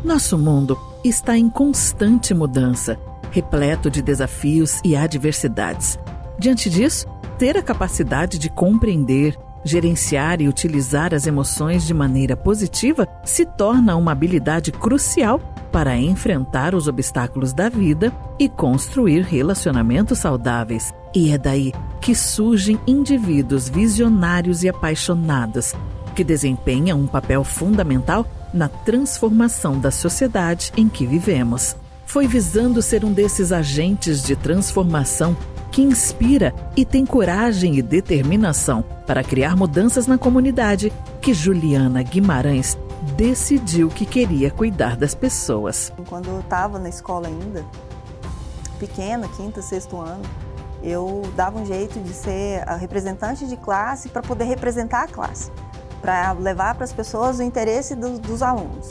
Nosso mundo está em constante mudança, repleto de desafios e adversidades. Diante disso, ter a capacidade de compreender, gerenciar e utilizar as emoções de maneira positiva se torna uma habilidade crucial para enfrentar os obstáculos da vida e construir relacionamentos saudáveis. E é daí que surgem indivíduos visionários e apaixonados, que desempenham um papel fundamental na transformação da sociedade em que vivemos. Foi visando ser um desses agentes de transformação que inspira e tem coragem e determinação para criar mudanças na comunidade que Juliana Guimarães decidiu que queria cuidar das pessoas. Quando eu estava na escola ainda, pequena, quinto, sexto ano, eu dava um jeito de ser a representante de classe para poder representar a classe, para levar para as pessoas o interesse dos alunos.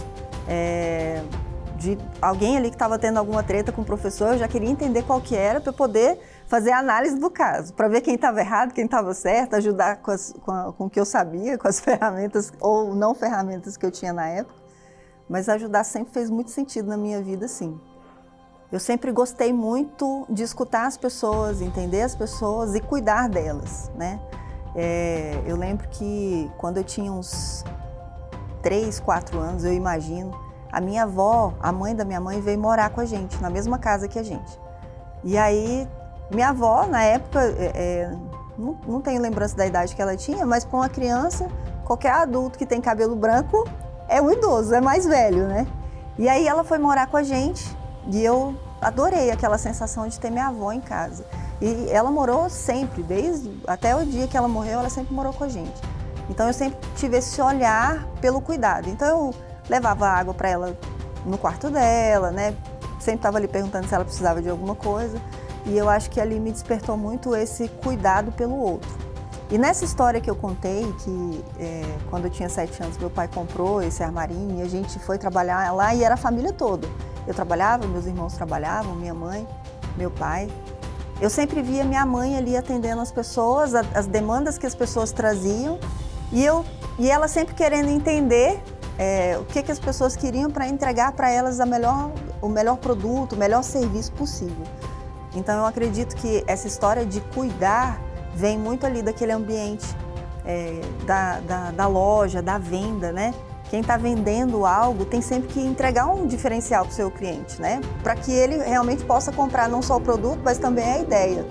De alguém ali que estava tendo alguma treta com o professor, eu já queria entender qual que era para poder fazer a análise do caso, para ver quem estava errado, quem estava certo, ajudar com o que eu sabia, com as ferramentas ou não ferramentas que eu tinha na época. Mas ajudar sempre fez muito sentido na minha vida, sim. Eu sempre gostei muito de escutar as pessoas, entender as pessoas e cuidar delas, né? Eu lembro que quando eu tinha uns 3, 4 anos, eu imagino, a minha avó, a mãe da minha mãe, veio morar com a gente, na mesma casa que a gente. E aí, minha avó, na época, não tenho lembrança da idade que ela tinha, mas para uma criança, qualquer adulto que tem cabelo branco é um idoso, é mais velho, né? E aí ela foi morar com a gente e eu adorei aquela sensação de ter minha avó em casa. E ela morou sempre, até o dia que ela morreu, ela sempre morou com a gente. Então eu sempre tive esse olhar pelo cuidado. Então eu levava água para ela no quarto dela, né? Sempre estava ali perguntando se ela precisava de alguma coisa. E eu acho que ali me despertou muito esse cuidado pelo outro. E nessa história que eu contei, que quando eu tinha 7 anos, meu pai comprou esse armarinho e a gente foi trabalhar lá e era a família toda. Eu trabalhava, meus irmãos trabalhavam, minha mãe, meu pai. Eu sempre via minha mãe ali atendendo as pessoas, as demandas que as pessoas traziam e ela sempre querendo entender o que as pessoas queriam para entregar para elas o melhor produto, o melhor serviço possível. Então eu acredito que essa história de cuidar vem muito ali daquele ambiente da loja, da venda, né? Quem está vendendo algo tem sempre que entregar um diferencial para o seu cliente, né? Para que ele realmente possa comprar não só o produto, mas também a ideia.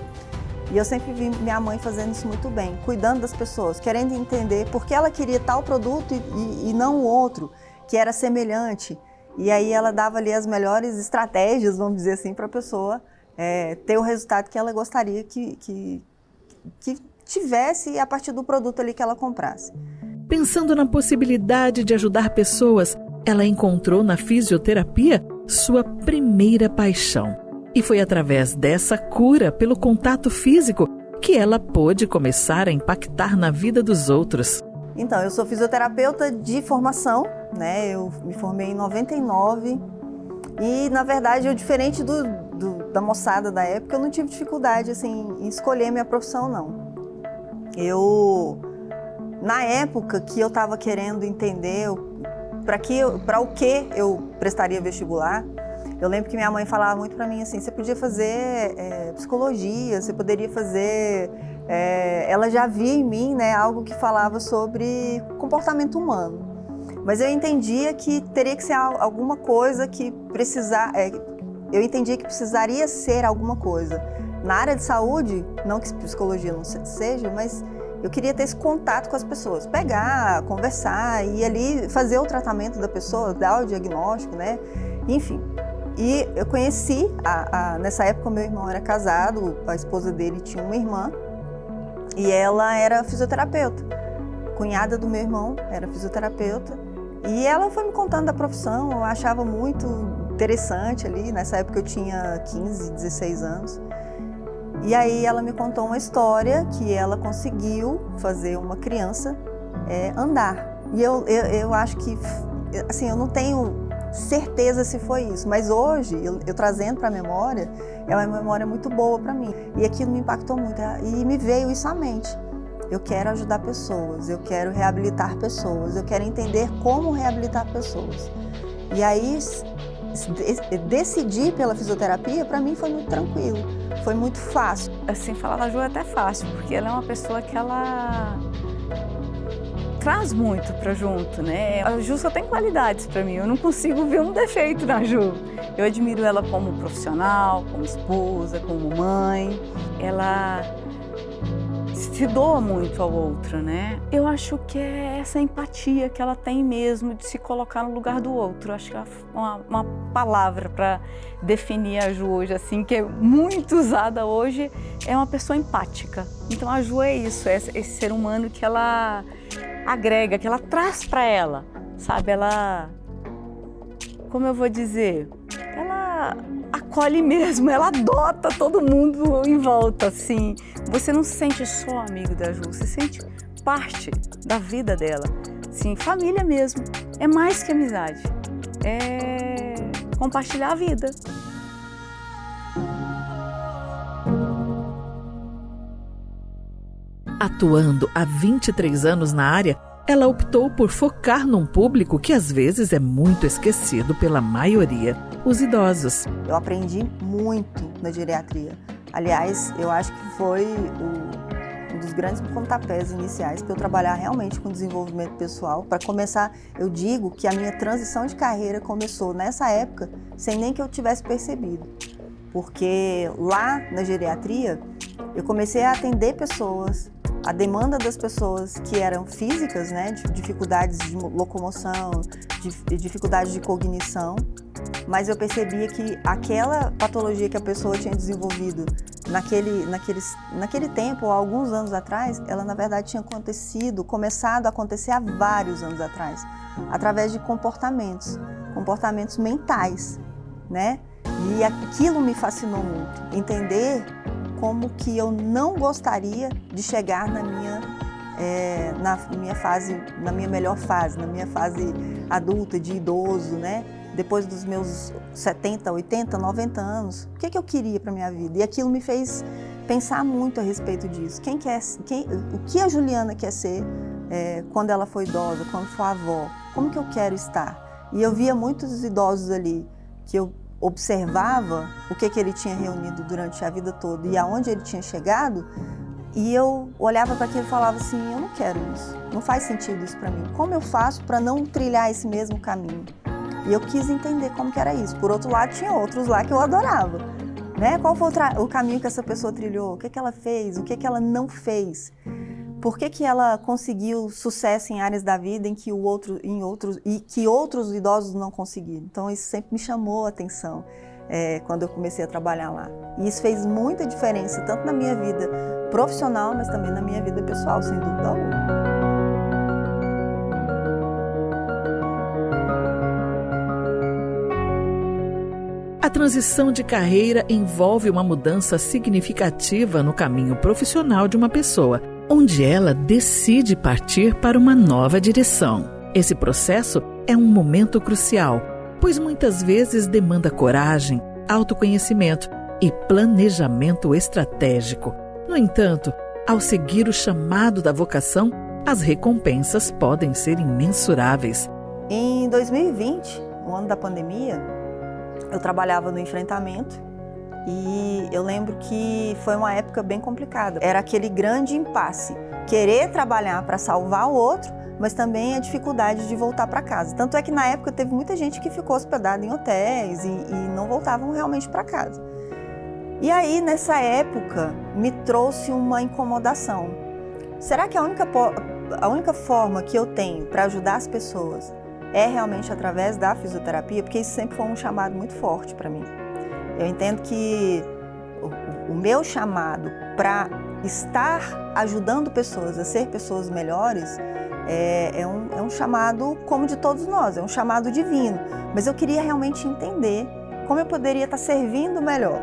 E eu sempre vi minha mãe fazendo isso muito bem, cuidando das pessoas, querendo entender por que ela queria tal produto e não o outro, que era semelhante. E aí ela dava ali as melhores estratégias, vamos dizer assim, para a pessoa ter o resultado que ela gostaria que tivesse a partir do produto ali que ela comprasse. Pensando na possibilidade de ajudar pessoas, ela encontrou na fisioterapia sua primeira paixão. E foi através dessa cura pelo contato físico que ela pôde começar a impactar na vida dos outros. Então, eu sou fisioterapeuta de formação, né? Eu me formei em 99 e, na verdade, diferente da moçada da época, eu não tive dificuldade assim, em escolher minha profissão, não. Na época que eu estava querendo entender para o que eu prestaria vestibular, eu lembro que minha mãe falava muito para mim assim, você podia fazer psicologia, você poderia fazer... ela já via em mim, né, algo que falava sobre comportamento humano. Mas eu entendia que teria que ser alguma coisa que eu entendia que precisaria ser alguma coisa. Na área de saúde, não que psicologia não seja, mas eu queria ter esse contato com as pessoas, pegar, conversar e ali fazer o tratamento da pessoa, dar o diagnóstico, né? Enfim. E eu conheci, nessa época meu irmão era casado, a esposa dele tinha uma irmã e ela era fisioterapeuta. A cunhada do meu irmão era fisioterapeuta e ela foi me contando da profissão, eu achava muito interessante ali, nessa época eu tinha 15, 16 anos. E aí ela me contou uma história que ela conseguiu fazer uma criança andar. E eu acho que, assim, eu não tenho certeza se foi isso, mas hoje, eu trazendo para a memória, é uma memória muito boa para mim. E aquilo me impactou muito e me veio isso à mente. Eu quero ajudar pessoas, eu quero reabilitar pessoas, eu quero entender como reabilitar pessoas. E aí, decidir pela fisioterapia, para mim, foi muito tranquilo, foi muito fácil. Assim, falar da Ju é até fácil, porque ela é uma pessoa que ela traz muito pra junto, né? A Ju só tem qualidades pra mim, eu não consigo ver um defeito na Ju. Eu admiro ela como profissional, como esposa, como mãe. Ela se doa muito ao outro, né? Eu acho que é essa empatia que ela tem mesmo de se colocar no lugar do outro. Acho que é uma palavra para definir a Ju hoje, assim, que é muito usada hoje, é uma pessoa empática. Então a Ju é isso, é esse ser humano que ela agrega, que ela traz para ela, sabe? Ela, como eu vou dizer, ela acolhe mesmo, ela adota todo mundo em volta, assim. Você não se sente só amigo da Ju, você sente parte da vida dela. Sim, família mesmo, é mais que amizade, é compartilhar a vida. Atuando há 23 anos na área, ela optou por focar num público que às vezes é muito esquecido pela maioria, os idosos. Eu aprendi muito na geriatria. Aliás, eu acho que foi um dos grandes pontapés iniciais para eu trabalhar realmente com desenvolvimento pessoal. Para começar, eu digo que a minha transição de carreira começou nessa época sem nem que eu tivesse percebido. Porque lá na geriatria, eu comecei a atender pessoas, a demanda das pessoas que eram físicas, né, de dificuldades de locomoção, de dificuldades de cognição, mas eu percebia que aquela patologia que a pessoa tinha desenvolvido naquele tempo, ou alguns anos atrás, ela na verdade tinha começado a acontecer há vários anos atrás, através de comportamentos mentais, né? E aquilo me fascinou muito, entender como que eu não gostaria de chegar na minha melhor fase, na minha fase adulta, de idoso, né? Depois dos meus 70, 80, 90 anos, o que eu queria para a minha vida? E aquilo me fez pensar muito a respeito disso. O que a Juliana quer ser quando ela for idosa, quando for avó? Como que eu quero estar? E eu via muitos idosos ali que eu observava o que ele tinha reunido durante a vida toda e aonde ele tinha chegado, e eu olhava para aquilo e falava assim, eu não quero isso, não faz sentido isso para mim. Como eu faço para não trilhar esse mesmo caminho? E eu quis entender como que era isso. Por outro lado, tinha outros lá que eu adorava, né? Qual foi o caminho que essa pessoa trilhou? O que ela fez? O que ela não fez? Por que ela conseguiu sucesso em áreas da vida em que outros idosos não conseguiram? Então isso sempre me chamou a atenção quando eu comecei a trabalhar lá. E isso fez muita diferença, tanto na minha vida profissional, mas também na minha vida pessoal, sem dúvida alguma. A transição de carreira envolve uma mudança significativa no caminho profissional de uma pessoa, onde ela decide partir para uma nova direção. Esse processo é um momento crucial, pois muitas vezes demanda coragem, autoconhecimento e planejamento estratégico. No entanto, ao seguir o chamado da vocação, as recompensas podem ser imensuráveis. Em 2020, no ano da pandemia, eu trabalhava no enfrentamento e eu lembro que foi uma época bem complicada. Era aquele grande impasse, querer trabalhar para salvar o outro, mas também a dificuldade de voltar para casa. Tanto é que na época teve muita gente que ficou hospedada em hotéis e não voltavam realmente para casa. E aí, nessa época, me trouxe uma incomodação. Será que a única forma que eu tenho para ajudar as pessoas é realmente através da fisioterapia? Porque isso sempre foi um chamado muito forte para mim. Eu entendo que o meu chamado para estar ajudando pessoas a ser pessoas melhores é um chamado como de todos nós, é um chamado divino. Mas eu queria realmente entender como eu poderia estar servindo melhor.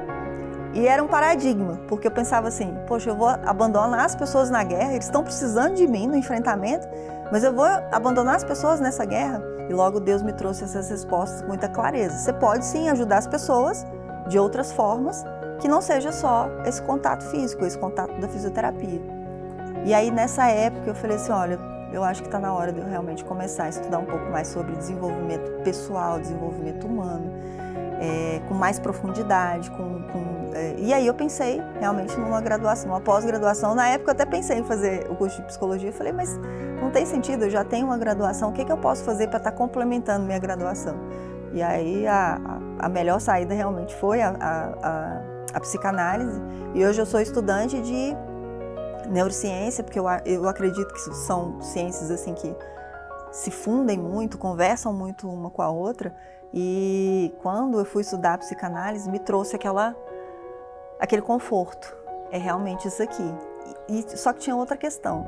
E era um paradigma, porque eu pensava assim, poxa, eu vou abandonar as pessoas na guerra, eles estão precisando de mim no enfrentamento, mas eu vou abandonar as pessoas nessa guerra? E logo Deus me trouxe essas respostas com muita clareza. Você pode sim ajudar as pessoas de outras formas, que não seja só esse contato físico, esse contato da fisioterapia. E aí nessa época eu falei assim, olha, eu acho que está na hora de eu realmente começar a estudar um pouco mais sobre desenvolvimento pessoal, desenvolvimento humano, com mais profundidade, e aí eu pensei realmente numa graduação, uma pós-graduação. Na época eu até pensei em fazer o curso de psicologia, eu falei, mas não tem sentido, eu já tenho uma graduação, o que eu posso fazer para estar complementando minha graduação? E aí a melhor saída realmente foi a psicanálise, e hoje eu sou estudante de neurociência, porque eu acredito que são ciências assim que se fundem muito, conversam muito uma com a outra, e quando eu fui estudar psicanálise me trouxe aquele conforto, é realmente isso aqui. Só que tinha outra questão.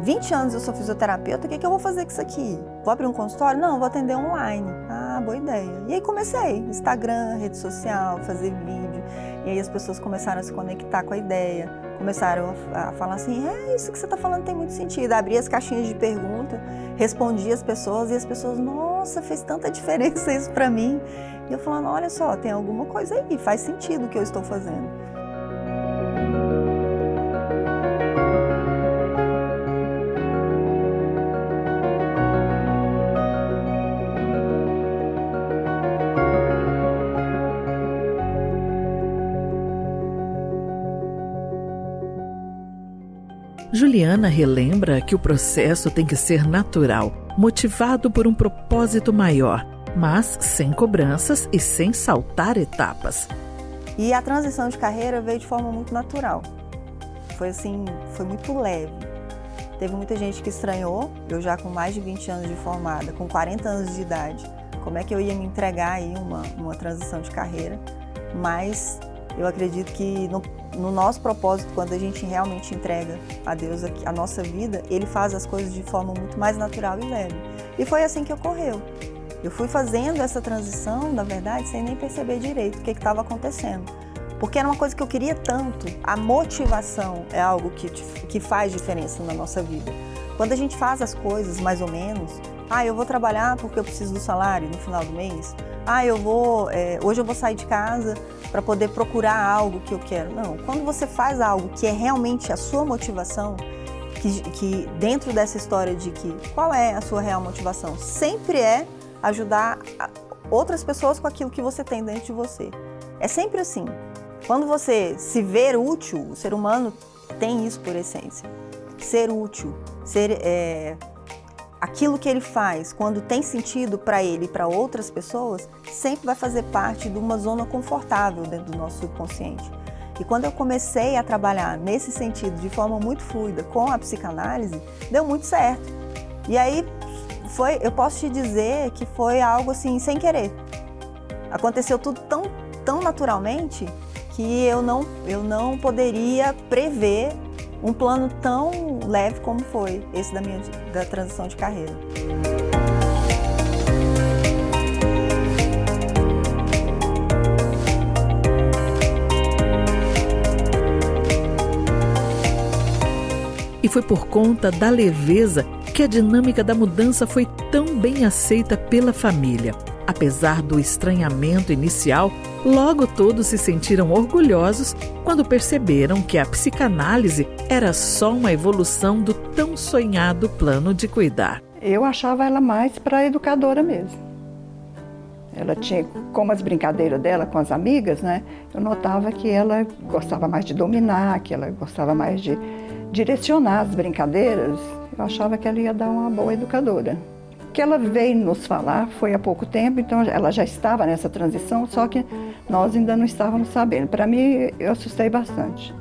20 anos eu sou fisioterapeuta, o que eu vou fazer com isso aqui? Vou abrir um consultório? Não, vou atender online. Ah, boa ideia. E aí comecei, Instagram, rede social, fazer vídeo, e aí as pessoas começaram a se conectar com a ideia, começaram a falar assim, isso que você está falando tem muito sentido. Abri as caixinhas de pergunta, respondi as pessoas, e as pessoas, nossa, fez tanta diferença isso para mim. E eu falando, olha só, tem alguma coisa aí, faz sentido o que eu estou fazendo. Juliana relembra que o processo tem que ser natural, motivado por um propósito maior, mas sem cobranças e sem saltar etapas. E a transição de carreira veio de forma muito natural. Foi assim, foi muito leve. Teve muita gente que estranhou, eu já com mais de 20 anos de formada, com 40 anos de idade, como é que eu ia me entregar aí uma transição de carreira, mas eu acredito que no nosso propósito, quando a gente realmente entrega a Deus a nossa vida, Ele faz as coisas de forma muito mais natural e leve. E foi assim que ocorreu. Eu fui fazendo essa transição, na verdade, sem nem perceber direito o que estava acontecendo. Porque era uma coisa que eu queria tanto. A motivação é algo que faz diferença na nossa vida. Quando a gente faz as coisas mais ou menos, eu vou trabalhar porque eu preciso do salário no final do mês. Hoje eu vou sair de casa para poder procurar algo que eu quero. Não, quando você faz algo que é realmente a sua motivação, que dentro dessa história de que qual é a sua real motivação, sempre é ajudar outras pessoas com aquilo que você tem dentro de você. É sempre assim. Quando você se ver útil, o ser humano tem isso por essência. Ser útil, aquilo que ele faz, quando tem sentido para ele e para outras pessoas, sempre vai fazer parte de uma zona confortável dentro do nosso subconsciente. E quando eu comecei a trabalhar nesse sentido, de forma muito fluida, com a psicanálise, deu muito certo. E aí, eu posso te dizer que foi algo assim, sem querer. Aconteceu tudo tão naturalmente que eu não poderia prever um plano tão leve como foi esse da transição de carreira. E foi por conta da leveza que a dinâmica da mudança foi tão bem aceita pela família. Apesar do estranhamento inicial, logo todos se sentiram orgulhosos quando perceberam que a psicanálise era só uma evolução do tão sonhado plano de cuidar. Eu achava ela mais para educadora mesmo. Ela tinha, como as brincadeiras dela com as amigas, né? Eu notava que ela gostava mais de dominar, que ela gostava mais de direcionar as brincadeiras. Eu achava que ela ia dar uma boa educadora. O que ela veio nos falar foi há pouco tempo, então ela já estava nessa transição, só que nós ainda não estávamos sabendo. Para mim, eu assustei bastante.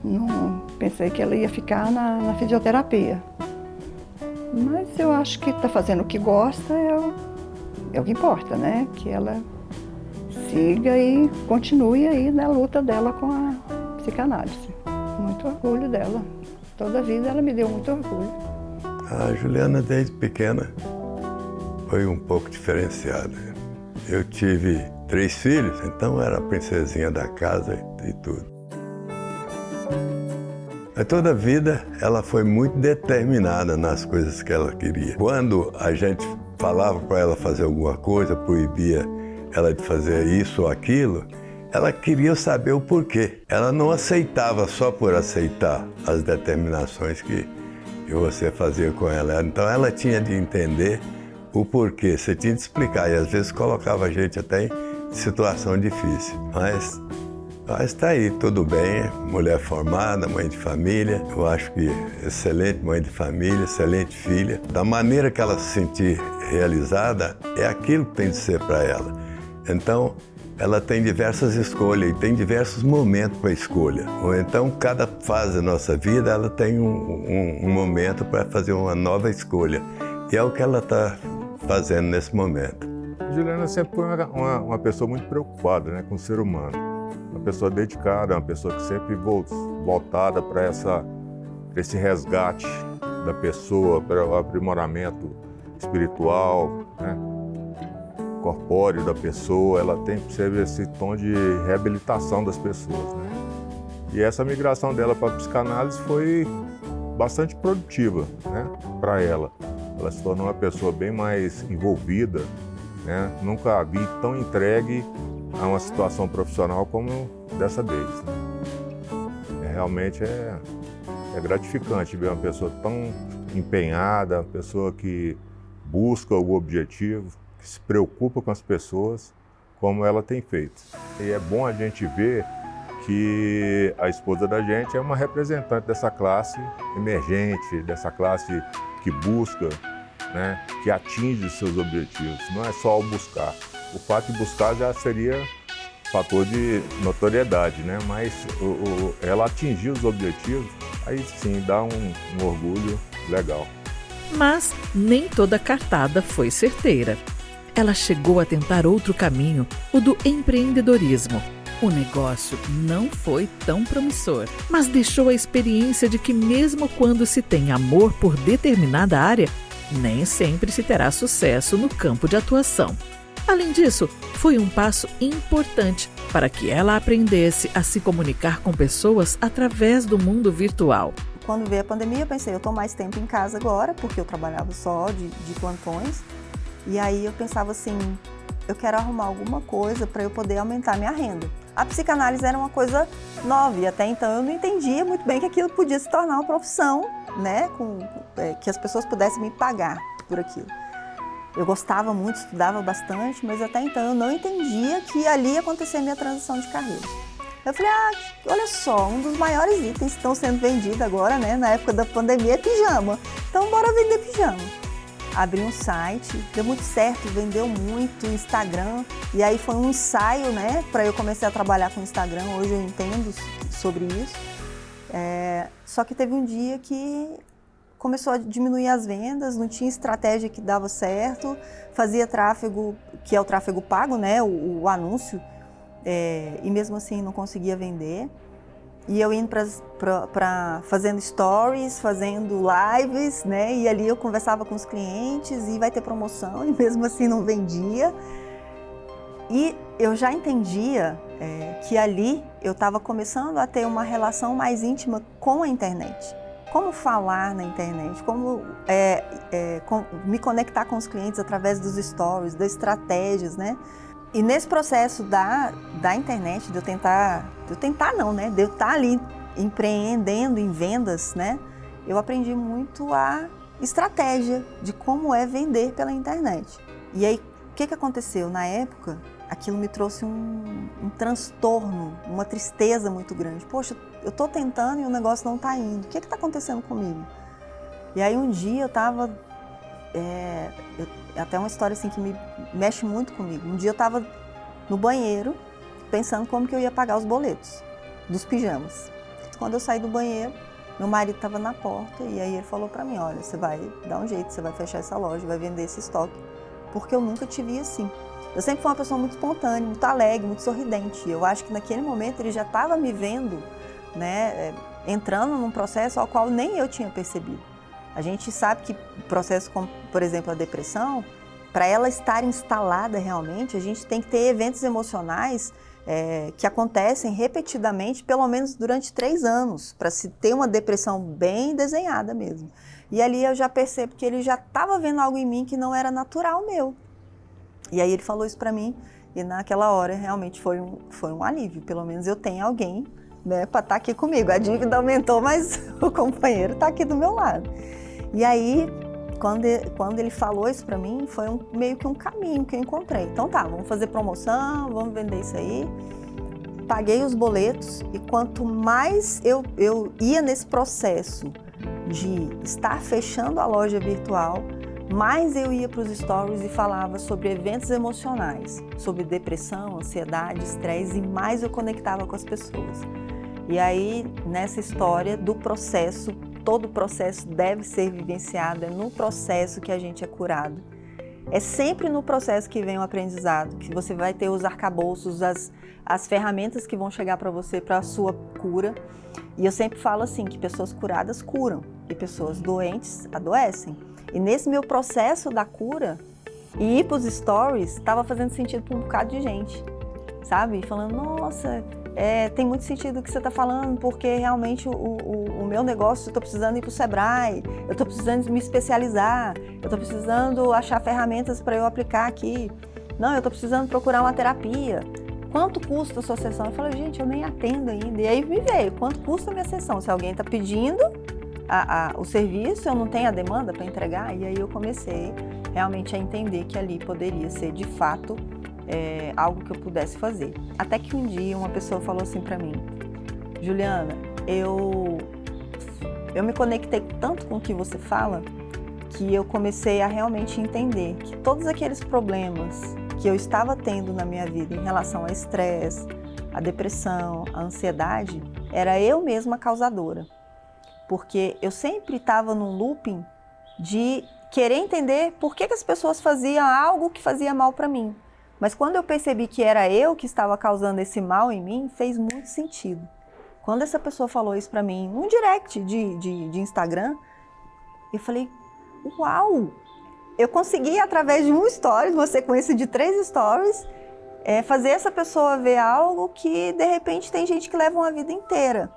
Não pensei que ela ia ficar na fisioterapia. Mas eu acho que está fazendo o que gosta, é o que importa, né? Que ela siga e continue aí na luta dela com a psicanálise. Muito orgulho dela. Toda a vida ela me deu muito orgulho. A Juliana, desde pequena, foi um pouco diferenciada. Eu tive 3 filhos, então era a princesinha da casa e tudo. Mas toda a vida ela foi muito determinada nas coisas que ela queria. Quando a gente falava para ela fazer alguma coisa, proibia ela de fazer isso ou aquilo, ela queria saber o porquê. Ela não aceitava só por aceitar as determinações que que você fazia com ela. Então ela tinha de entender o porquê, você tinha de explicar, e às vezes colocava a gente até em situação difícil. Mas está aí, tudo bem, mulher formada, mãe de família, eu acho que excelente mãe de família, excelente filha. Da maneira que ela se sentir realizada, é aquilo que tem de ser para ela. Então, ela tem diversas escolhas e tem diversos momentos para escolha. Ou então, cada fase da nossa vida, ela tem um momento para fazer uma nova escolha. E é o que ela está fazendo nesse momento. Juliana sempre foi uma pessoa muito preocupada, né, com o ser humano. Uma pessoa dedicada, uma pessoa que sempre voltada para esse resgate da pessoa, para o aprimoramento espiritual, né, corpóreo da pessoa. Ela tem sempre esse tom de reabilitação das pessoas, né? E essa migração dela para a psicanálise foi bastante produtiva, né, para ela. Ela se tornou uma pessoa bem mais envolvida, né? Nunca a vi tão entregue a uma situação profissional como dessa vez, né? Realmente é gratificante ver uma pessoa tão empenhada, uma pessoa que busca o objetivo, que se preocupa com as pessoas, como ela tem feito. E é bom a gente ver que a esposa da gente é uma representante dessa classe emergente, dessa classe que busca, né, que atinge os seus objetivos. Não é só o buscar. O fato de buscar já seria fator de notoriedade, né? Mas ela atingir os objetivos, aí sim dá um orgulho legal. Mas nem toda cartada foi certeira. Ela chegou a tentar outro caminho, o do empreendedorismo. O negócio não foi tão promissor, mas deixou a experiência de que mesmo quando se tem amor por determinada área, nem sempre se terá sucesso no campo de atuação. Além disso, foi um passo importante para que ela aprendesse a se comunicar com pessoas através do mundo virtual. Quando veio a pandemia, eu pensei, eu estou mais tempo em casa agora, porque eu trabalhava só de plantões. E aí eu pensava assim, eu quero arrumar alguma coisa para eu poder aumentar minha renda. A psicanálise era uma coisa nova e até então eu não entendia muito bem que aquilo podia se tornar uma profissão, né, que as pessoas pudessem me pagar por aquilo. Eu gostava muito, estudava bastante, mas até então eu não entendia que ali ia acontecer a minha transição de carreira. Eu falei, olha só, um dos maiores itens que estão sendo vendidos agora, né, na época da pandemia é pijama. Então bora vender pijama. Abri um site, deu muito certo, vendeu muito, Instagram, e aí foi um ensaio, né, para eu começar a trabalhar com o Instagram. Hoje eu entendo sobre isso. Só que teve um dia que começou a diminuir as vendas, não tinha estratégia que dava certo, fazia tráfego, que é o tráfego pago, né, o anúncio, e mesmo assim não conseguia vender. E eu indo fazendo stories, fazendo lives, né? E ali eu conversava com os clientes e vai ter promoção, e mesmo assim não vendia. E eu já entendia que ali eu estava começando a ter uma relação mais íntima com a internet. Como falar na internet, como me conectar com os clientes através dos stories, das estratégias, né? E nesse processo da internet, de eu estar ali empreendendo em vendas, né? Eu aprendi muito a estratégia de como é vender pela internet. E aí, o que aconteceu? Na época, aquilo me trouxe um transtorno, uma tristeza muito grande. Poxa, eu estou tentando e o negócio não está indo. O que está acontecendo comigo? E aí, um dia eu estava... até uma história assim que me mexe muito comigo. Um dia eu estava no banheiro pensando como que eu ia pagar os boletos dos pijamas. Quando eu saí do banheiro, meu marido estava na porta e aí ele falou para mim, olha, você vai dar um jeito, você vai fechar essa loja, vai vender esse estoque, porque eu nunca te vi assim. Eu sempre fui uma pessoa muito espontânea, muito alegre, muito sorridente. Eu acho que naquele momento ele já estava me vendo, né, entrando num processo ao qual nem eu tinha percebido. A gente sabe que processos como, por exemplo, a depressão, para ela estar instalada realmente, a gente tem que ter eventos emocionais que acontecem repetidamente, pelo menos durante 3 anos, para se ter uma depressão bem desenhada mesmo. E ali eu já percebo que ele já estava vendo algo em mim que não era natural meu. E aí ele falou isso para mim e naquela hora realmente foi um alívio. Pelo menos eu tenho alguém, né, para estar aqui comigo. A dívida aumentou, mas o companheiro está aqui do meu lado. E aí, quando ele falou isso para mim, foi meio que um caminho que eu encontrei. Então tá, vamos fazer promoção, vamos vender isso aí. Paguei os boletos e quanto mais eu ia nesse processo de estar fechando a loja virtual, mais eu ia para os stories e falava sobre eventos emocionais, sobre depressão, ansiedade, estresse, e mais eu conectava com as pessoas. E aí, nessa história do processo, todo processo deve ser vivenciado, é no processo que a gente é curado. É sempre no processo que vem o aprendizado, que você vai ter os arcabouços, as ferramentas que vão chegar para você, para a sua cura. E eu sempre falo assim, que pessoas curadas curam e pessoas doentes adoecem. E nesse meu processo da cura, e ir para os stories, estava fazendo sentido para um bocado de gente, sabe? Falando, nossa, tem muito sentido o que você está falando, porque realmente o meu negócio, eu estou precisando ir para o Sebrae, eu estou precisando me especializar, eu estou precisando achar ferramentas para eu aplicar aqui. Não, eu estou precisando procurar uma terapia. Quanto custa a sua sessão? Eu falei, gente, eu nem atendo ainda. E aí me veio, quanto custa a minha sessão? Se alguém está pedindo o serviço, eu não tenho a demanda para entregar. E aí eu comecei realmente a entender que ali poderia ser, de fato, algo que eu pudesse fazer. Até que um dia uma pessoa falou assim para mim, Juliana, eu me conectei tanto com o que você fala, que eu comecei a realmente entender que todos aqueles problemas que eu estava tendo na minha vida em relação ao estresse, à depressão, à ansiedade, era eu mesma a causadora. Porque eu sempre estava num looping de querer entender por que as pessoas faziam algo que fazia mal para mim. Mas quando eu percebi que era eu que estava causando esse mal em mim, fez muito sentido. Quando essa pessoa falou isso para mim, num direct de Instagram, eu falei, uau! Eu consegui, através de um stories, uma sequência de 3 stories, fazer essa pessoa ver algo que, de repente, tem gente que leva uma vida inteira.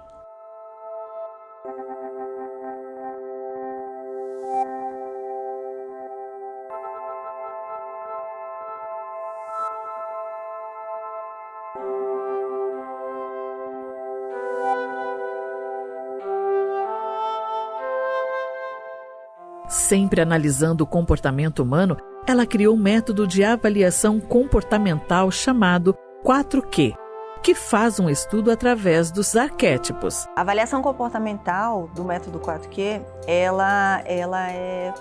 Sempre analisando o comportamento humano, ela criou um método de avaliação comportamental chamado 4Q, que faz um estudo através dos arquétipos. A avaliação comportamental do método 4Q, ela é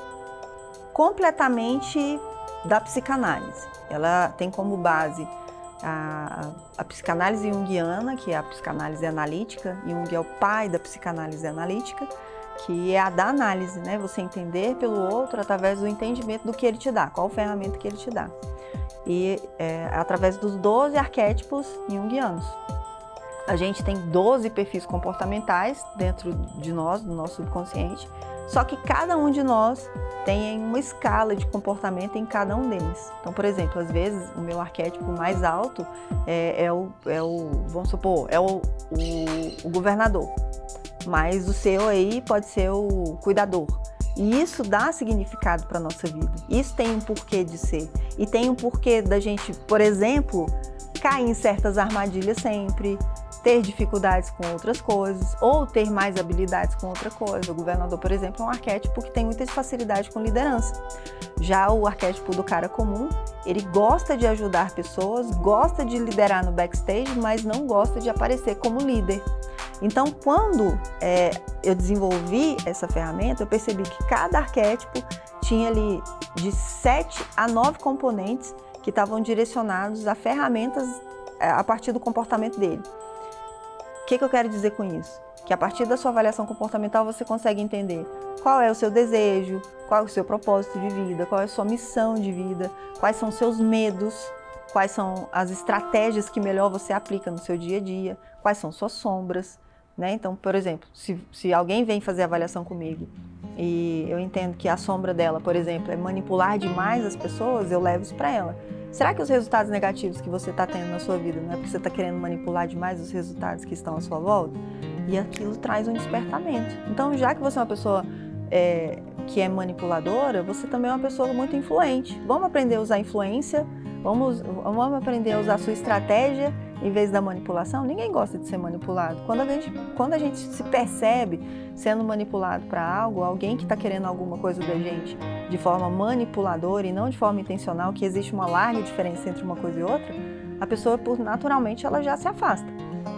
completamente da psicanálise. Ela tem como base a psicanálise junguiana, que é a psicanálise analítica. Jung é o pai da psicanálise analítica, que é a da análise, né? Você entender pelo outro através do entendimento do que ele te dá, qual ferramenta que ele te dá. E através dos 12 arquétipos junguianos. A gente tem 12 perfis comportamentais dentro de nós, do nosso subconsciente, só que cada um de nós tem uma escala de comportamento em cada um deles. Então, por exemplo, às vezes o meu arquétipo mais alto vamos supor, o governador. Mas o seu aí pode ser o cuidador. E isso dá significado para a nossa vida. Isso tem um porquê de ser. E tem um porquê da gente, por exemplo, cair em certas armadilhas sempre, ter dificuldades com outras coisas, ou ter mais habilidades com outra coisa. O governador, por exemplo, é um arquétipo que tem muita facilidade com liderança. Já o arquétipo do cara comum, ele gosta de ajudar pessoas, gosta de liderar no backstage, mas não gosta de aparecer como líder. Então, quando eu desenvolvi essa ferramenta, eu percebi que cada arquétipo tinha ali de 7 a 9 componentes que estavam direcionados a ferramentas a partir do comportamento dele. O que eu quero dizer com isso? Que a partir da sua avaliação comportamental você consegue entender qual é o seu desejo, qual é o seu propósito de vida, qual é a sua missão de vida, quais são os seus medos, quais são as estratégias que melhor você aplica no seu dia a dia, quais são suas sombras. Né? Então, por exemplo, se alguém vem fazer avaliação comigo e eu entendo que a sombra dela, por exemplo, é manipular demais as pessoas, eu levo isso para ela. Será que os resultados negativos que você está tendo na sua vida não é porque você está querendo manipular demais os resultados que estão à sua volta? E aquilo traz um despertamento. Então, já que você é uma pessoa que é manipuladora, você também é uma pessoa muito influente. Vamos aprender a usar influência, vamos aprender a usar a sua estratégia em vez da manipulação, ninguém gosta de ser manipulado. Quando a gente se percebe sendo manipulado para algo, alguém que está querendo alguma coisa da gente de forma manipuladora e não de forma intencional, que existe uma larga diferença entre uma coisa e outra, a pessoa, naturalmente, ela já se afasta.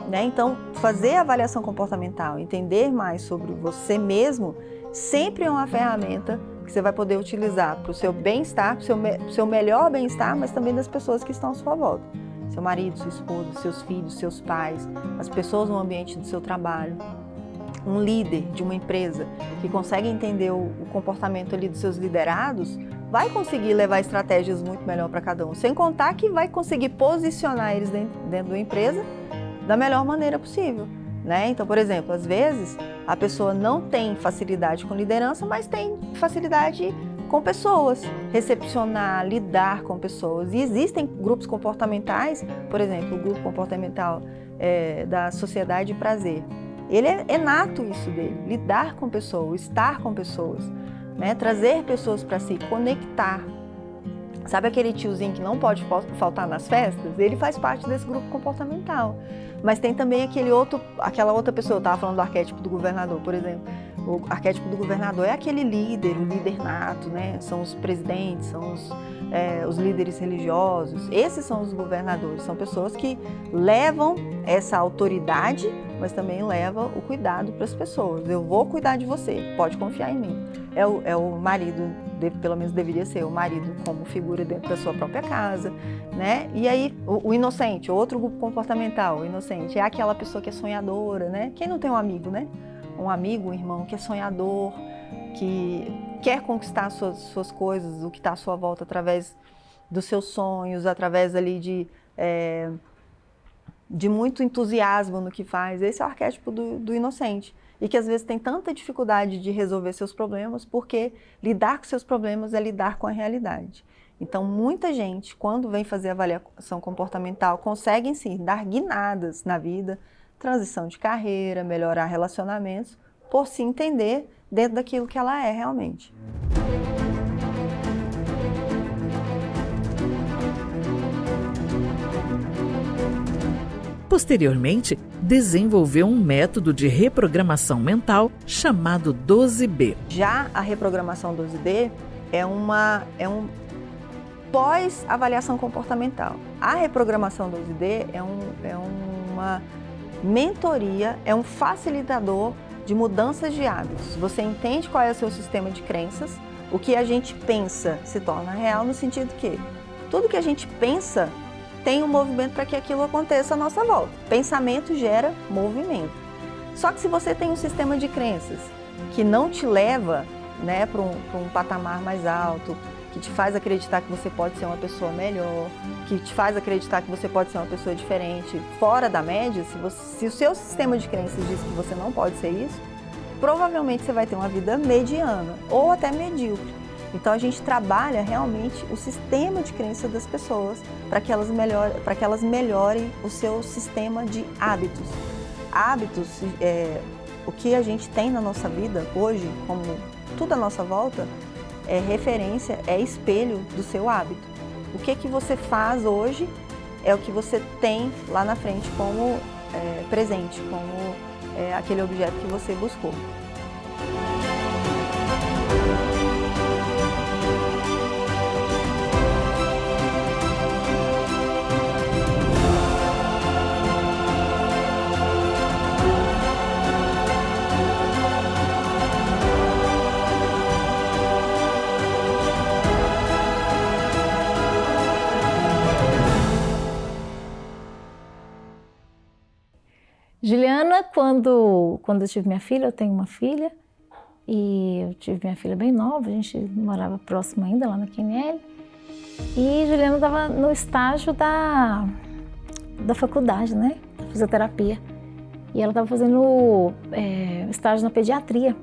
Né? Então, fazer avaliação comportamental, entender mais sobre você mesmo, sempre é uma ferramenta que você vai poder utilizar para o seu bem-estar, para o seu melhor bem-estar, mas também das pessoas que estão à sua volta. Seu marido, sua esposa, seus filhos, seus pais, as pessoas no ambiente do seu trabalho. Um líder de uma empresa que consegue entender o comportamento ali dos seus liderados, vai conseguir levar estratégias muito melhor para cada um. Sem contar que vai conseguir posicionar eles dentro da empresa da melhor maneira possível. Né? Então, por exemplo, às vezes a pessoa não tem facilidade com liderança, mas tem facilidade com pessoas, recepcionar, lidar com pessoas. E existem grupos comportamentais, por exemplo, o grupo comportamental da Sociedade de Prazer. Ele é nato isso dele, lidar com pessoas, estar com pessoas, né? Trazer pessoas para si, conectar. Sabe aquele tiozinho que não pode faltar nas festas? Ele faz parte desse grupo comportamental. Mas tem também aquela outra pessoa, eu estava falando do arquétipo do governador, por exemplo. O arquétipo do governador é aquele líder, o líder nato, né? São os presidentes, são os líderes religiosos. Esses são os governadores, são pessoas que levam essa autoridade, mas também levam o cuidado para as pessoas. Eu vou cuidar de você, pode confiar em mim. É o marido, pelo menos deveria ser o marido como figura dentro da sua própria casa, né? E aí o inocente, outro grupo comportamental, o inocente, é aquela pessoa que é sonhadora, né? Quem não tem um amigo, né? Um amigo, um irmão que é sonhador, que quer conquistar suas coisas, o que está à sua volta através dos seus sonhos, através ali de muito entusiasmo no que faz. Esse é o arquétipo do inocente. E que às vezes tem tanta dificuldade de resolver seus problemas, porque lidar com seus problemas é lidar com a realidade. Então, muita gente, quando vem fazer avaliação comportamental, consegue sim dar guinadas na vida, transição de carreira, melhorar relacionamentos, por se entender dentro daquilo que ela é realmente. Posteriormente, desenvolveu um método de reprogramação mental chamado 12B. Já a reprogramação 12D é um pós-avaliação comportamental. A reprogramação 12D é uma mentoria, é um facilitador de mudanças de hábitos. Você entende qual é o seu sistema de crenças, o que a gente pensa se torna real no sentido que tudo que a gente pensa tem um movimento para que aquilo aconteça à nossa volta. Pensamento gera movimento. Só que se você tem um sistema de crenças que não te leva, né, para um patamar mais alto, que te faz acreditar que você pode ser uma pessoa melhor, que te faz acreditar que você pode ser uma pessoa diferente, fora da média, se o seu sistema de crenças diz que você não pode ser isso, provavelmente você vai ter uma vida mediana ou até medíocre. Então a gente trabalha realmente o sistema de crença das pessoas para que elas melhorem o seu sistema de hábitos. Hábitos, o que a gente tem na nossa vida hoje, como tudo à nossa volta, é referência, é espelho do seu hábito. O que você faz hoje é o que você tem lá na frente como presente, como aquele objeto que você buscou. Juliana, quando eu tive minha filha, eu tenho uma filha, e eu tive minha filha bem nova, a gente morava próximo ainda, lá na QNL, e Juliana estava no estágio da faculdade, né, da fisioterapia, e ela estava fazendo estágio na pediatria.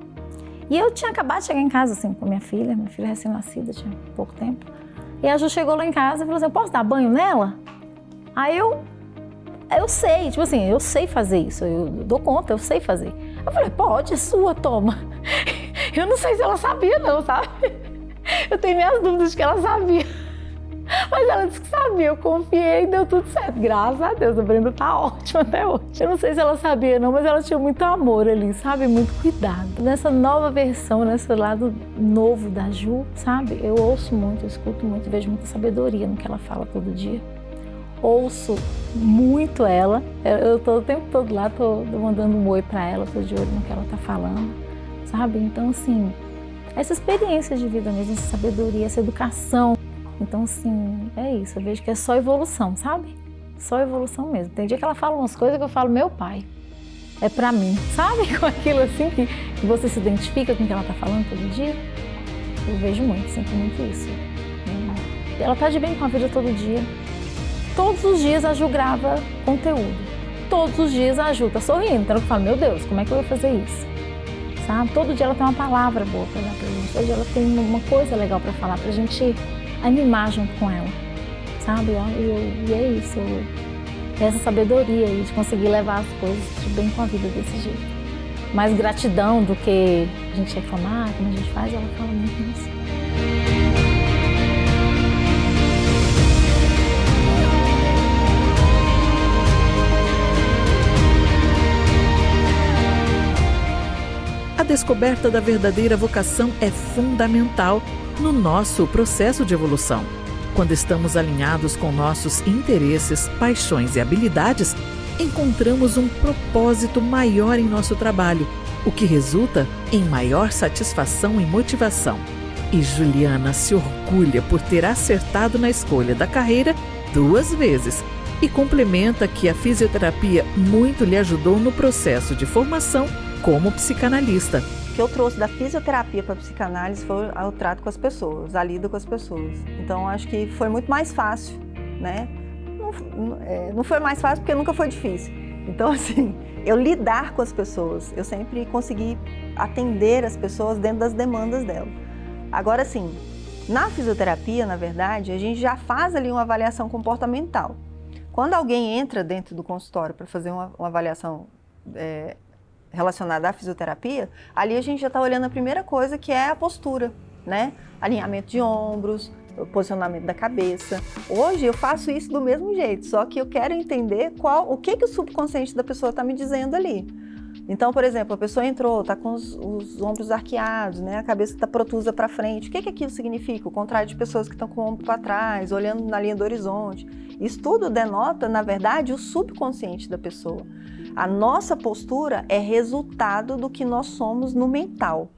E eu tinha acabado de chegar em casa, assim, com minha filha recém-nascida, tinha pouco tempo, e a Ju chegou lá em casa e falou assim, eu posso dar banho nela? Aí eu sei, tipo assim, eu sei fazer isso, eu dou conta, eu sei fazer. Eu falei, pode, é sua, toma. Eu não sei se ela sabia não, sabe? Eu tenho minhas dúvidas de que ela sabia. Mas ela disse que sabia, eu confiei e deu tudo certo. Graças a Deus, a Brenda tá ótima até hoje. Eu não sei se ela sabia não, mas ela tinha muito amor ali, sabe? Muito cuidado. Nessa nova versão, nesse lado novo da Ju, sabe? Eu ouço muito, eu escuto muito, vejo muita sabedoria no que ela fala todo dia. Ouço muito ela, eu tô o tempo todo lá, tô mandando um oi pra ela, tô de olho no que ela tá falando, sabe? Então, assim, essa experiência de vida mesmo, essa sabedoria, essa educação. Então, assim, é isso, eu vejo que é só evolução, sabe? Só evolução mesmo. Tem dia que ela fala umas coisas que eu falo, meu pai, é pra mim, sabe? Com aquilo assim que você se identifica com o que ela tá falando todo dia. Eu vejo muito, sinto muito isso. Ela tá de bem com a vida todo dia. Todos os dias a Ju grava conteúdo. Todos os dias a Ju tá sorrindo. Então eu falo, meu Deus, como é que eu vou fazer isso? Sabe? Todo dia ela tem uma palavra boa pra dar pra gente. Todo dia ela tem uma coisa legal pra falar, pra gente animar junto com ela. Sabe? E é isso. Essa sabedoria aí de conseguir levar as coisas de bem com a vida desse jeito. Mais gratidão do que a gente reclamar, como a gente faz, ela fala muito nisso. A descoberta da verdadeira vocação é fundamental no nosso processo de evolução. Quando estamos alinhados com nossos interesses, paixões e habilidades, encontramos um propósito maior em nosso trabalho, o que resulta em maior satisfação e motivação. E Juliana se orgulha por ter acertado na escolha da carreira 2 vezes e complementa que a fisioterapia muito lhe ajudou no processo de formação como psicanalista. O que eu trouxe da fisioterapia para a psicanálise foi o trato com as pessoas, a lida com as pessoas. Então, acho que foi muito mais fácil, né? Não foi mais fácil porque nunca foi difícil. Então, assim, eu lidar com as pessoas, eu sempre consegui atender as pessoas dentro das demandas delas. Agora, assim, na fisioterapia, na verdade, a gente já faz ali uma avaliação comportamental. Quando alguém entra dentro do consultório para fazer uma avaliação relacionada à fisioterapia, ali a gente já está olhando a primeira coisa, que é a postura, né? Alinhamento de ombros, posicionamento da cabeça. Hoje eu faço isso do mesmo jeito, só que eu quero entender o que o subconsciente da pessoa está me dizendo ali. Então, por exemplo, a pessoa entrou, está com os ombros arqueados, né? A cabeça está protusa para frente. O que aquilo significa? O contrário de pessoas que estão com o ombro para trás, olhando na linha do horizonte. Isso tudo denota, na verdade, o subconsciente da pessoa. A nossa postura é resultado do que nós somos no mental.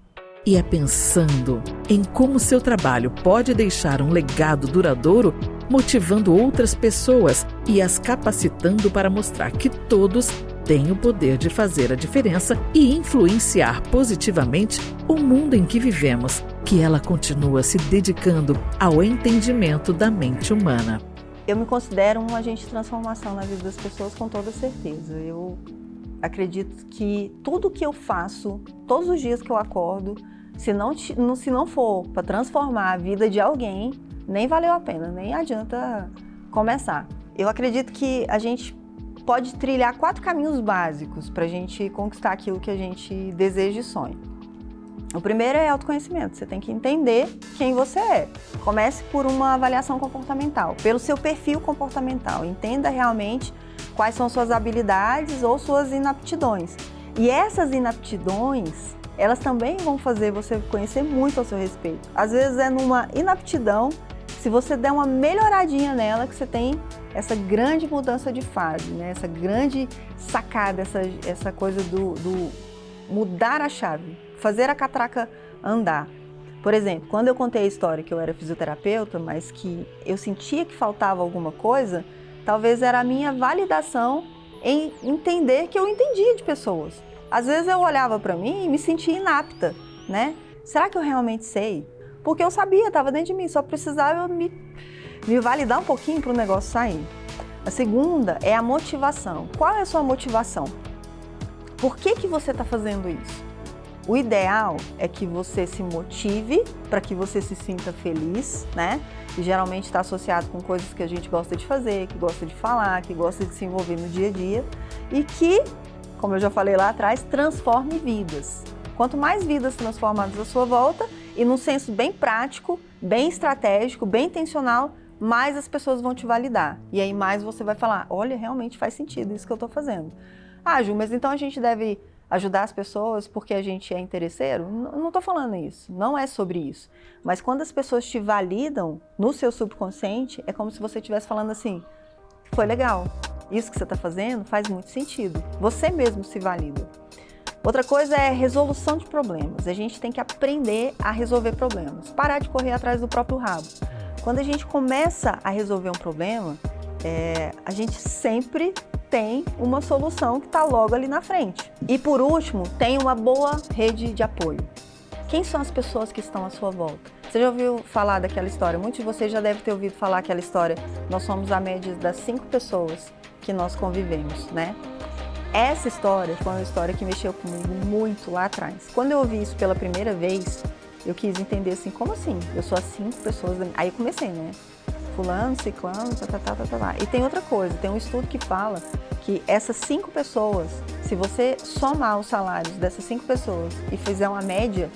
E é pensando em como seu trabalho pode deixar um legado duradouro, motivando outras pessoas e as capacitando para mostrar que todos têm o poder de fazer a diferença e influenciar positivamente o mundo em que vivemos, que ela continua se dedicando ao entendimento da mente humana. Eu me considero um agente de transformação na vida das pessoas com toda certeza. Eu acredito que tudo que eu faço, todos os dias que eu acordo, se não for para transformar a vida de alguém, nem valeu a pena, nem adianta começar. Eu acredito que a gente pode trilhar 4 caminhos básicos para a gente conquistar aquilo que a gente deseja e sonha. O primeiro é autoconhecimento, você tem que entender quem você é. Comece por uma avaliação comportamental, pelo seu perfil comportamental. Entenda realmente quais são suas habilidades ou suas inaptidões. E essas inaptidões, elas também vão fazer você conhecer muito ao seu respeito. Às vezes é numa inaptidão, se você der uma melhoradinha nela, que você tem essa grande mudança de fase, né? Essa grande sacada, essa coisa do mudar a chave, fazer a catraca andar. Por exemplo, quando eu contei a história que eu era fisioterapeuta, mas que eu sentia que faltava alguma coisa, talvez era a minha validação em entender que eu entendia de pessoas. Às vezes eu olhava para mim e me sentia inapta, né? Será que eu realmente sei? Porque eu sabia, estava dentro de mim, só precisava me validar um pouquinho para o negócio sair. A segunda é a motivação. Qual é a sua motivação? Por que você está fazendo isso? O ideal é que você se motive para que você se sinta feliz, né? E geralmente está associado com coisas que a gente gosta de fazer, que gosta de falar, que gosta de se envolver no dia a dia e que, como eu já falei lá atrás, transforme vidas. Quanto mais vidas transformadas à sua volta e num senso bem prático, bem estratégico, bem intencional, mais as pessoas vão te validar. E aí mais você vai falar, olha, realmente faz sentido isso que eu estou fazendo. Ah, Ju, mas então a gente deve ajudar as pessoas porque a gente é interesseiro? Não estou falando isso, não é sobre isso. Mas quando as pessoas te validam no seu subconsciente, é como se você estivesse falando assim, foi legal, isso que você está fazendo faz muito sentido. Você mesmo se valida. Outra coisa é resolução de problemas. A gente tem que aprender a resolver problemas, parar de correr atrás do próprio rabo. Quando a gente começa a resolver um problema, a gente sempre tem uma solução que está logo ali na frente. E por último, tem uma boa rede de apoio. Quem são as pessoas que estão à sua volta? Você já ouviu falar daquela história? Muitos de vocês já devem ter ouvido falar aquela história. Nós somos a média das 5 pessoas que nós convivemos, né? Essa história foi uma história que mexeu comigo muito lá atrás. Quando eu ouvi isso pela primeira vez, eu quis entender assim, como assim? Eu sou as 5 pessoas... Aí eu comecei, né? Fulano, ciclano, tá. E tem outra coisa, tem um estudo que fala que essas 5 pessoas, se você somar os salários dessas 5 pessoas e fizer uma média,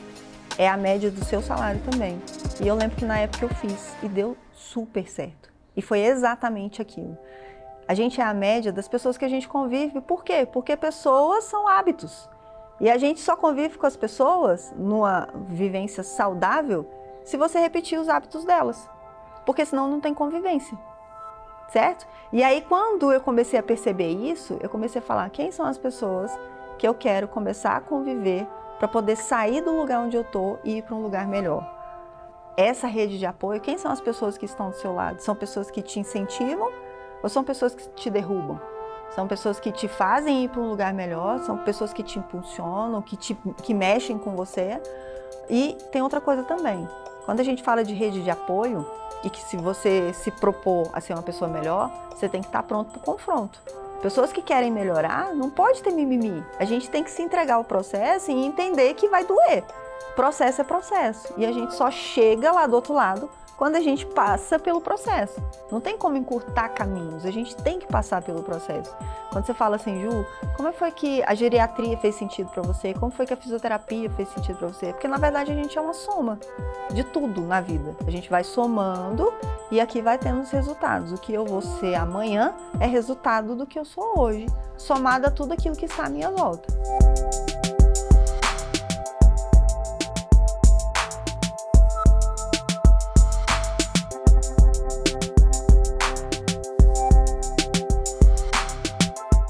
é a média do seu salário também. E eu lembro que na época eu fiz e deu super certo. E foi exatamente aquilo. A gente é a média das pessoas que a gente convive. Por quê? Porque pessoas são hábitos. E a gente só convive com as pessoas numa vivência saudável se você repetir os hábitos delas. Porque senão não tem convivência, certo? E aí quando eu comecei a perceber isso, eu comecei a falar quem são as pessoas que eu quero começar a conviver para poder sair do lugar onde eu estou e ir para um lugar melhor. Essa rede de apoio, quem são as pessoas que estão do seu lado? São pessoas que te incentivam ou são pessoas que te derrubam? São pessoas que te fazem ir para um lugar melhor? São pessoas que te impulsionam, que mexem com você? E tem outra coisa também. Quando a gente fala de rede de apoio, e que se você se propor a ser uma pessoa melhor, você tem que estar pronto para o confronto. Pessoas que querem melhorar, não pode ter mimimi. A gente tem que se entregar ao processo e entender que vai doer. Processo é processo. E a gente só chega lá do outro lado quando a gente passa pelo processo. Não tem como encurtar caminhos, a gente tem que passar pelo processo. Quando você fala assim, Ju, como foi que a geriatria fez sentido para você? Como foi que a fisioterapia fez sentido para você? Porque na verdade a gente é uma soma de tudo na vida. A gente vai somando e aqui vai tendo os resultados. O que eu vou ser amanhã é resultado do que eu sou hoje, somado a tudo aquilo que está à minha volta.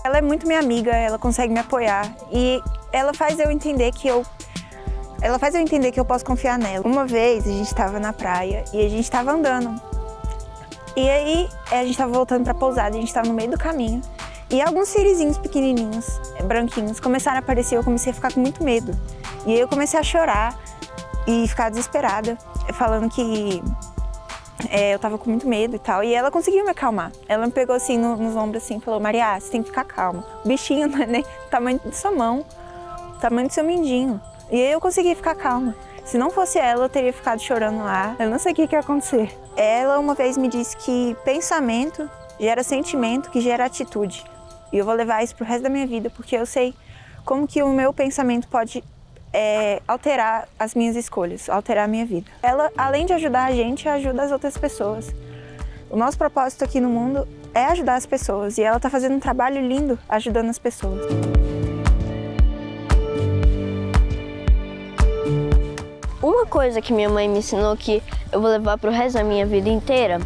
Ela é muito minha amiga, ela consegue me apoiar e ela faz eu entender que eu posso confiar nela. Uma vez a gente estava na praia e a gente estava andando. E aí a gente estava voltando para a pousada, a gente estava no meio do caminho. E alguns sirizinhos pequenininhos, branquinhos, começaram a aparecer, eu comecei a ficar com muito medo. E aí eu comecei a chorar e ficar desesperada, falando que eu tava com muito medo e tal, e ela conseguiu me acalmar. Ela me pegou assim nos ombros assim, falou, Maria, você tem que ficar calma. O bichinho, né, tamanho da sua mão, tamanho do seu mindinho. E aí eu consegui ficar calma. Se não fosse ela, eu teria ficado chorando lá. Eu não sei o que ia acontecer. Ela uma vez me disse que pensamento gera sentimento, que gera atitude. E eu vou levar isso pro resto da minha vida, porque eu sei como que o meu pensamento pode alterar as minhas escolhas, alterar a minha vida. Ela, além de ajudar a gente, ajuda as outras pessoas. O nosso propósito aqui no mundo é ajudar as pessoas e ela está fazendo um trabalho lindo ajudando as pessoas. Uma coisa que minha mãe me ensinou que eu vou levar para o resto da minha vida inteira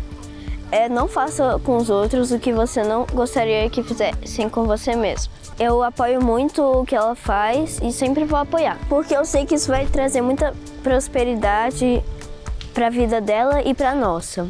é não faça com os outros o que você não gostaria que fizessem com você mesmo. Eu apoio muito o que ela faz e sempre vou apoiar, porque eu sei que isso vai trazer muita prosperidade para a vida dela e para a nossa.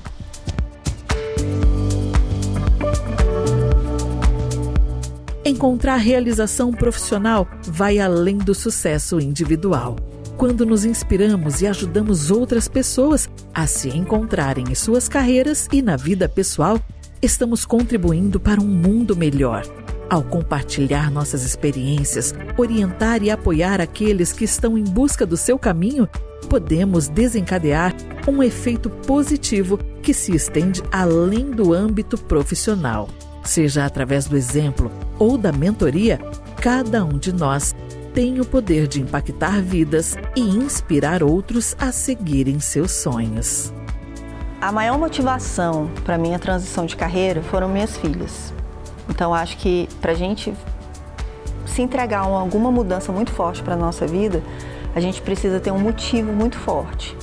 Encontrar realização profissional vai além do sucesso individual. Quando nos inspiramos e ajudamos outras pessoas a se encontrarem em suas carreiras e na vida pessoal, estamos contribuindo para um mundo melhor. Ao compartilhar nossas experiências, orientar e apoiar aqueles que estão em busca do seu caminho, podemos desencadear um efeito positivo que se estende além do âmbito profissional. Seja através do exemplo ou da mentoria, cada um de nós tem o poder de impactar vidas e inspirar outros a seguirem seus sonhos. A maior motivação para minha transição de carreira foram minhas filhas. Então, acho que para a gente se entregar a alguma mudança muito forte para a nossa vida, a gente precisa ter um motivo muito forte.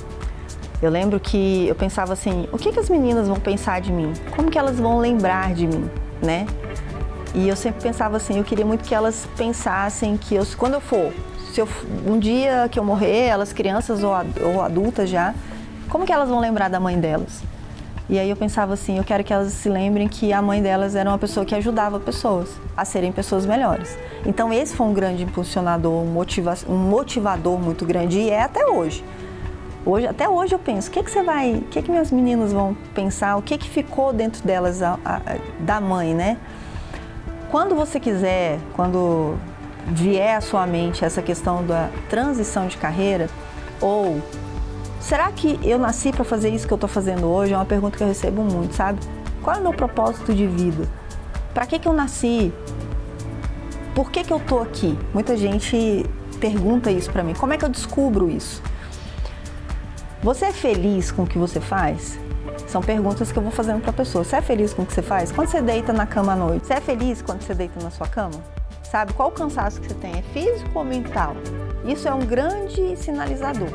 Eu lembro que eu pensava assim, o que as meninas vão pensar de mim? Como que elas vão lembrar de mim, né? E eu sempre pensava assim, eu queria muito que elas pensassem que quando eu for, um dia que eu morrer, elas crianças ou adultas já, como que elas vão lembrar da mãe delas? E aí eu pensava assim, eu quero que elas se lembrem que a mãe delas era uma pessoa que ajudava pessoas a serem pessoas melhores. Então esse foi um grande impulsionador, um motivador muito grande, e é até hoje. Até hoje eu penso, o que minhas meninas vão pensar, o que ficou dentro delas da mãe, né? Quando você quiser, quando vier à sua mente essa questão da transição de carreira, ou será que eu nasci para fazer isso que eu estou fazendo hoje? É uma pergunta que eu recebo muito, sabe? Qual é o meu propósito de vida? Para que eu nasci? Por que eu estou aqui? Muita gente pergunta isso para mim. Como é que eu descubro isso? Você é feliz com o que você faz? São perguntas que eu vou fazendo para a pessoa. Você é feliz com o que você faz? Quando você deita na cama à noite, você é feliz quando você deita na sua cama? Sabe? Qual o cansaço que você tem? É físico ou mental? Isso é um grande sinalizador.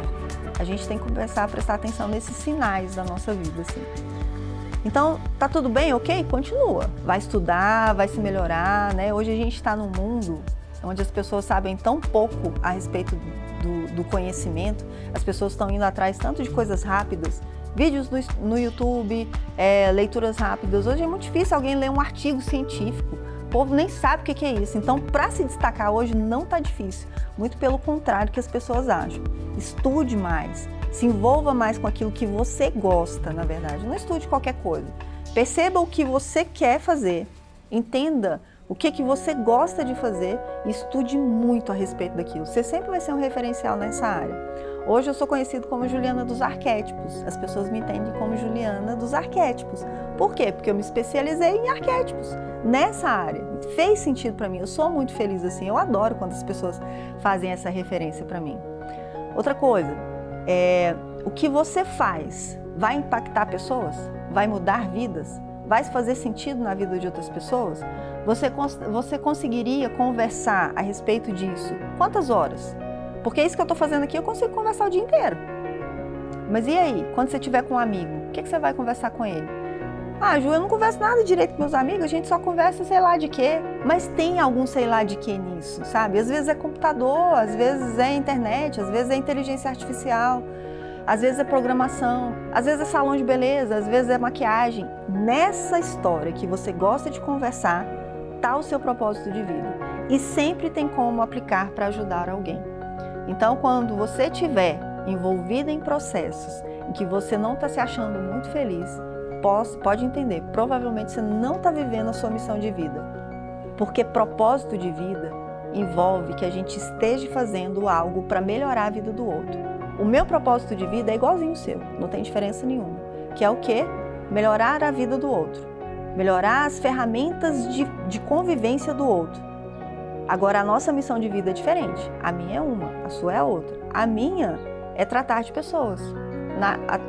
A gente tem que começar a prestar atenção nesses sinais da nossa vida, assim. Então, tá tudo bem? Ok? Continua. Vai estudar, vai se melhorar, né? Hoje a gente está num mundo onde as pessoas sabem tão pouco a respeito do conhecimento. As pessoas estão indo atrás tanto de coisas rápidas, vídeos no YouTube, leituras rápidas. Hoje é muito difícil alguém ler um artigo científico. O povo nem sabe o que é isso. Então, para se destacar hoje não está difícil. Muito pelo contrário que as pessoas acham. Estude mais, se envolva mais com aquilo que você gosta, na verdade. Não estude qualquer coisa. Perceba o que você quer fazer, entenda o que você gosta de fazer e estude muito a respeito daquilo. Você sempre vai ser um referencial nessa área. Hoje eu sou conhecida como Juliana dos Arquétipos. As pessoas me entendem como Juliana dos Arquétipos. Por quê? Porque eu me especializei em arquétipos nessa área. Fez sentido para mim. Eu sou muito feliz assim. Eu adoro quando as pessoas fazem essa referência para mim. Outra coisa, o que você faz vai impactar pessoas? Vai mudar vidas? Vai fazer sentido na vida de outras pessoas? Você conseguiria conversar a respeito disso? Quantas horas? Porque isso que eu estou fazendo aqui, eu consigo conversar o dia inteiro. Mas e aí, quando você estiver com um amigo, o que você vai conversar com ele? Ah, Ju, eu não converso nada direito com meus amigos, a gente só conversa sei lá de quê. Mas tem algum sei lá de quê nisso, sabe? Às vezes é computador, às vezes é internet, às vezes é inteligência artificial, às vezes é programação, às vezes é salão de beleza, às vezes é maquiagem. Nessa história que você gosta de conversar, está o seu propósito de vida. E sempre tem como aplicar para ajudar alguém. Então, quando você estiver envolvida em processos em que você não está se achando muito feliz, pode entender, provavelmente você não está vivendo a sua missão de vida. Porque propósito de vida envolve que a gente esteja fazendo algo para melhorar a vida do outro. O meu propósito de vida é igualzinho ao seu, não tem diferença nenhuma. Que é o quê? Melhorar a vida do outro. Melhorar as ferramentas de convivência do outro. Agora, a nossa missão de vida é diferente. A minha é uma, a sua é outra. A minha é tratar de pessoas.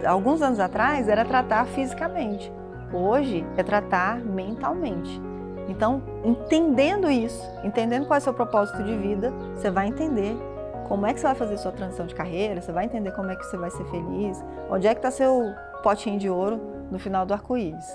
Alguns anos atrás era tratar fisicamente. Hoje é tratar mentalmente. Então, entendendo isso, entendendo qual é o seu propósito de vida, você vai entender como é que você vai fazer sua transição de carreira, você vai entender como é que você vai ser feliz, onde é que está seu potinho de ouro no final do arco-íris.